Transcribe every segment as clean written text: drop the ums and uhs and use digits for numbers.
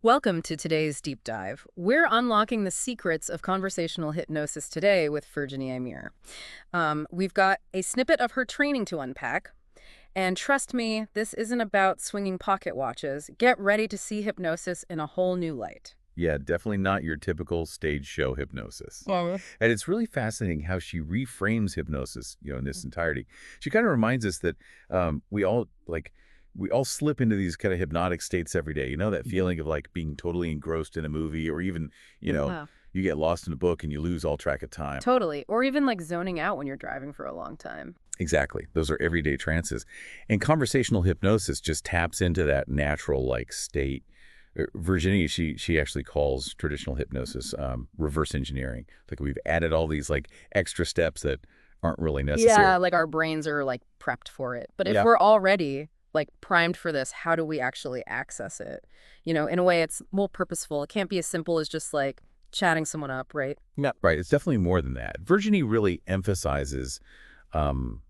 Welcome to today's deep dive. We're unlocking the secrets of conversational hypnosis today with Virginie. We've got a snippet of her training to unpack. And trust me, this isn't about swinging pocket watches. Get ready to see hypnosis in a whole new light. Yeah, definitely not your typical stage show hypnosis. Well, And it's really fascinating how she reframes hypnosis, in this entirety. She kind of reminds us that we all slip into these kind of hypnotic states every day. You know, that feeling of like being totally engrossed in a movie or even, yeah, you get lost in a book and you lose all track of time. totally. Or even like zoning out when you're driving for a long time. Exactly. Those are everyday trances. And conversational hypnosis just taps into that natural like state. Virginie, she actually calls traditional hypnosis reverse engineering. Like we've added all these like extra steps that aren't really necessary. Yeah, like our brains are like prepped for it. But if Yeah. we're already like primed for this, how do we actually access it? In a way it's more purposeful. It can't be as simple as just like chatting someone up, right? Yeah. Right. It's definitely more than that. Virginie really emphasizes um,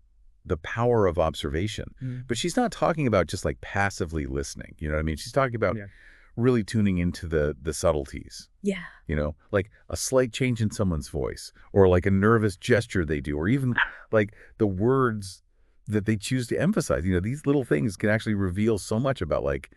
the power of observation, but she's not talking about just like passively listening. You know what I mean? She's talking about really tuning into the subtleties. Yeah. Like a slight change in someone's voice or like a nervous gesture they do, or even like the words that they choose to emphasize. These little things can actually reveal so much about like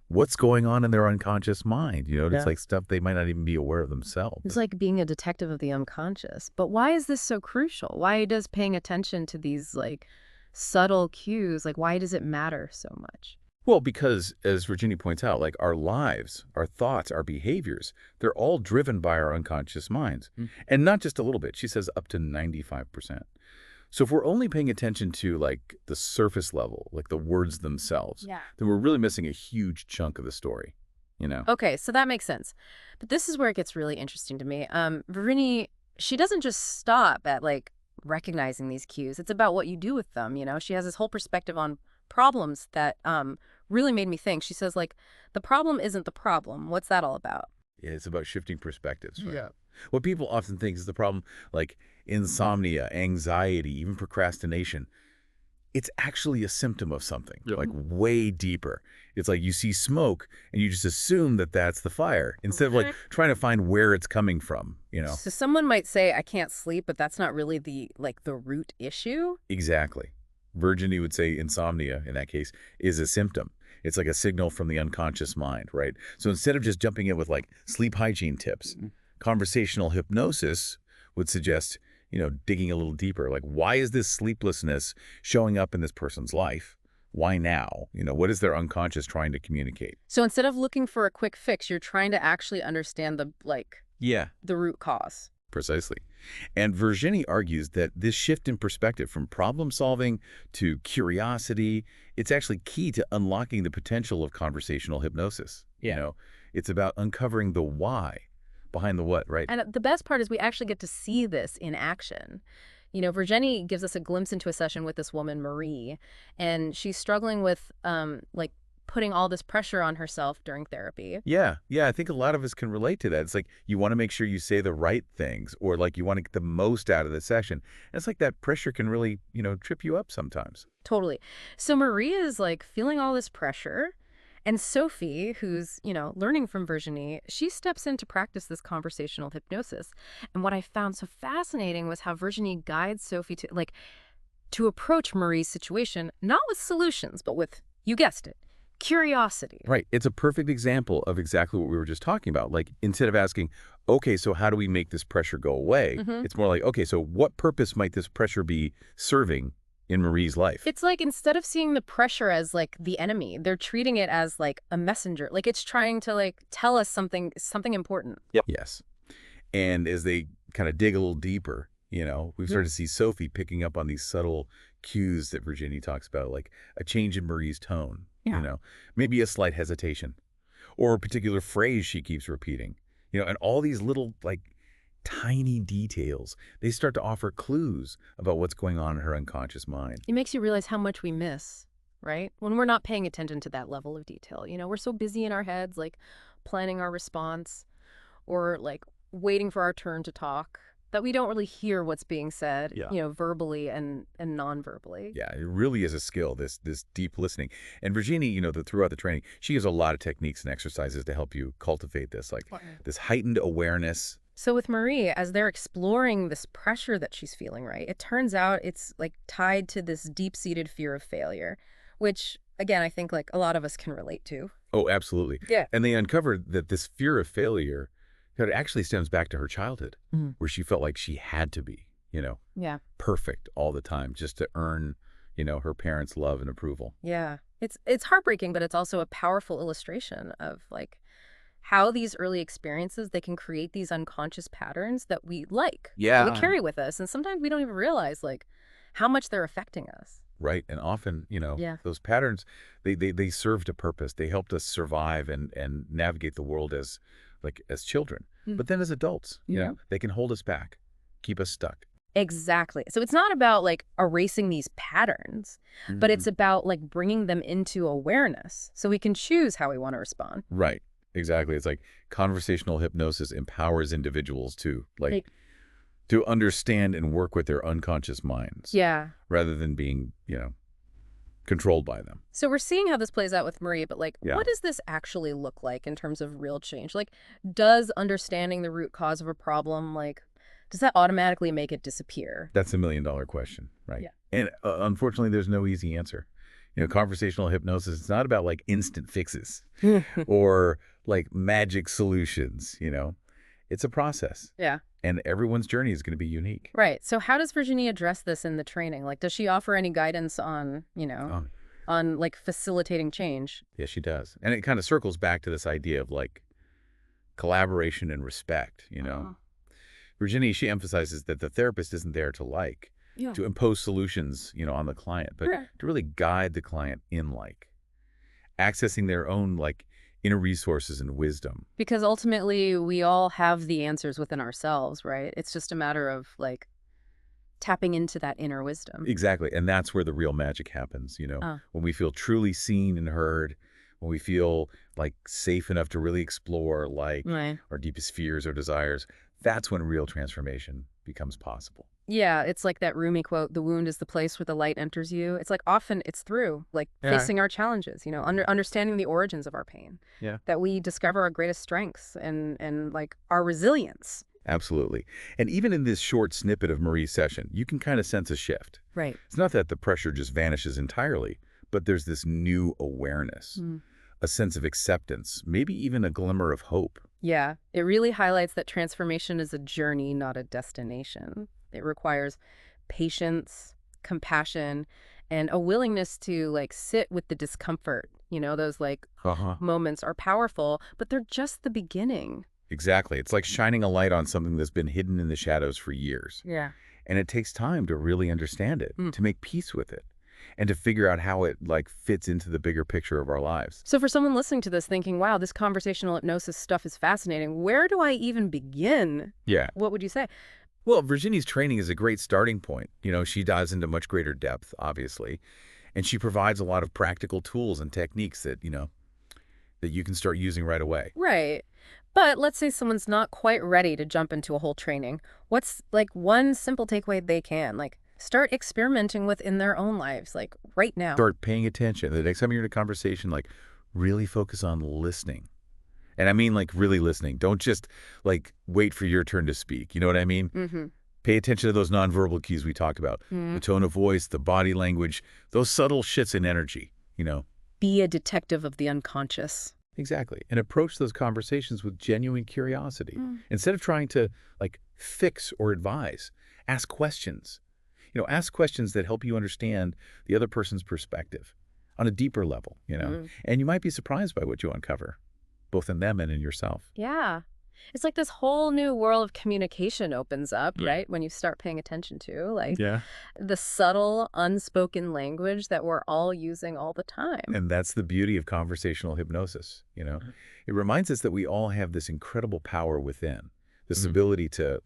what's going on in their unconscious mind. It's like stuff they might not even be aware of themselves. It's like being a detective of the unconscious. But why is this so crucial? Why does paying attention to these like subtle cues, like why does it matter so much? Well, because as Virginie points out, like our lives, our thoughts, our behaviors, they're all driven by our unconscious minds. And not just a little bit. She says up to 95%. So if we're only paying attention to like the surface level, like the words themselves, Yeah. then we're really missing a huge chunk of the story. Okay, so that makes sense. But this is where it gets really interesting to me. Virginie, she doesn't just stop at like recognizing these cues. It's about what you do with them. She has this whole perspective on problems that really made me think. She says like the problem isn't the problem. What's that all about? Yeah, it's about shifting perspectives, right? Yeah. What people often think is the problem, like insomnia, anxiety, even procrastination, it's actually a symptom of something, like way deeper. It's like you see smoke and you just assume that that's the fire instead of like trying to find where it's coming from. So someone might say I can't sleep, but that's not really the root issue. Exactly. Virginie would say insomnia, in that case, is a symptom. It's like a signal from the unconscious mind, right? So instead of just jumping in with like sleep hygiene tips, conversational hypnosis would suggest, digging a little deeper. Like, why is this sleeplessness showing up in this person's life? Why now? What is their unconscious trying to communicate? So instead of looking for a quick fix, you're trying to actually understand Yeah, the root cause. precisely. And Virginie argues that this shift in perspective from problem solving to curiosity, it's actually key to unlocking the potential of conversational hypnosis. It's about uncovering the why behind the what, right? And the best part is we actually get to see this in action. Virginie gives us a glimpse into a session with this woman, Marie, and she's struggling with like putting all this pressure on herself during therapy. Yeah, I think a lot of us can relate to that. It's like you want to make sure you say the right things or like you want to get the most out of the session. And it's like that pressure can really, trip you up sometimes. Totally. So Marie is like feeling all this pressure. And Sophie, who's, learning from Virginie, she steps in to practice this conversational hypnosis. And what I found so fascinating was how Virginie guides Sophie to approach Marie's situation, not with solutions, but with, you guessed it, curiosity. Right. It's a perfect example of exactly what we were just talking about. Like instead of asking, okay, so how do we make this pressure go away? It's more like, okay, so what purpose might this pressure be serving in Marie's life? It's like instead of seeing the pressure as like the enemy, they're treating it as like a messenger. Like it's trying to like tell us something important. Yep. Yes. And as they kind of dig a little deeper, we've started to see Sophie picking up on these subtle cues that Virginie talks about, like a change in Marie's tone, maybe a slight hesitation or a particular phrase she keeps repeating, and all these little like tiny details, they start to offer clues about what's going on in her unconscious mind. It makes you realize how much we miss, right? When we're not paying attention to that level of detail. We're so busy in our heads, like planning our response or like waiting for our turn to talk. that we don't really hear what's being said, Yeah. verbally and non-verbally. Yeah, it really is a skill, this deep listening. And Virginie, throughout the training, she gives a lot of techniques and exercises to help you cultivate this, like this heightened awareness. So with Marie, as they're exploring this pressure that she's feeling, right, it turns out it's like tied to this deep-seated fear of failure, which, again, I think like a lot of us can relate to. Oh, absolutely. Yeah. And they uncovered that this fear of failure, it actually stems back to her childhood, where she felt like she had to be, Yeah. perfect all the time just to earn, her parents' love and approval. Yeah. It's heartbreaking, but it's also a powerful illustration of like how these early experiences, they can create these unconscious patterns that we that we carry with us. And sometimes we don't even realize like how much they're affecting us. Right. And often, Yeah. those patterns, they served a purpose. They helped us survive and navigate the world as children. But then as adults, they can hold us back, keep us stuck. Exactly. So it's not about like erasing these patterns, but it's about like bringing them into awareness so we can choose how we want to respond. Right. Exactly. It's like conversational hypnosis empowers individuals to to understand and work with their unconscious minds. Yeah. Rather than being, controlled by them. So we're seeing how this plays out with Marie, but like, Yeah. what does this actually look like in terms of real change? Like, does understanding the root cause of a problem, like, does that automatically make it disappear? That's a $1,000,000 question, right? Yeah. And unfortunately, there's no easy answer. Conversational hypnosis, it's not about like instant fixes or like magic solutions, It's a process. Yeah. And everyone's journey is going to be unique. Right. So how does Virginie address this in the training? Like, does she offer any guidance on, on like facilitating change? Yeah, she does. And it kind of circles back to this idea of like collaboration and respect, Virginie, she emphasizes that the therapist isn't there to impose solutions, on the client, but to really guide the client in accessing their own inner resources and wisdom. Because ultimately we all have the answers within ourselves, right? It's just a matter of like tapping into that inner wisdom. Exactly. And that's where the real magic happens, when we feel truly seen and heard, when we feel safe enough to really explore our deepest fears or desires, that's when real transformation becomes possible. Yeah, it's like that Rumi quote, the wound is the place where the light enters you. It's like often it's through facing our challenges, understanding the origins of our pain, that we discover our greatest strengths and our resilience. Absolutely. And even in this short snippet of Marie's session, you can kind of sense a shift. Right. It's not that the pressure just vanishes entirely, but there's this new awareness, a sense of acceptance, maybe even a glimmer of hope. Yeah, it really highlights that transformation is a journey, not a destination. It requires patience, compassion, and a willingness to sit with the discomfort. Those moments are powerful, but they're just the beginning. Exactly. It's like shining a light on something that's been hidden in the shadows for years. Yeah. And it takes time to really understand it, to make peace with it, and to figure out how it fits into the bigger picture of our lives. So for someone listening to this thinking, wow, this conversational hypnosis stuff is fascinating, where do I even begin? Yeah. What would you say? Well, Virginie's training is a great starting point. She dives into much greater depth, obviously, and she provides a lot of practical tools and techniques that, that you can start using right away. Right. But let's say someone's not quite ready to jump into a whole training. What's one simple takeaway they can start experimenting with in their own lives, right now? Start paying attention. The next time you're in a conversation, really focus on listening. And I mean, really listening. Don't just wait for your turn to speak. You know what I mean? Mm-hmm. Pay attention to those nonverbal cues we talked about. The tone of voice, the body language, those subtle shifts in energy, Be a detective of the unconscious. Exactly. And approach those conversations with genuine curiosity. Instead of trying to fix or advise, ask questions. Ask questions that help you understand the other person's perspective on a deeper level, And you might be surprised by what you uncover, both in them and in yourself. Yeah. It's like this whole new world of communication opens up, right? When you start paying attention to, the subtle, unspoken language that we're all using all the time. And that's the beauty of conversational hypnosis, It reminds us that we all have this incredible power within, this ability to,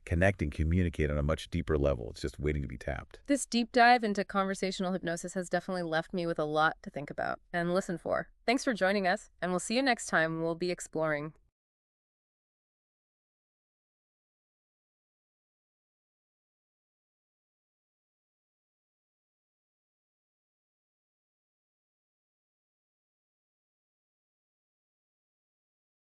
connect and communicate on a much deeper level. It's just waiting to be tapped. This deep dive into conversational hypnosis has definitely left me with a lot to think about and listen for. Thanks for joining us, and we'll see you next time. We'll be exploring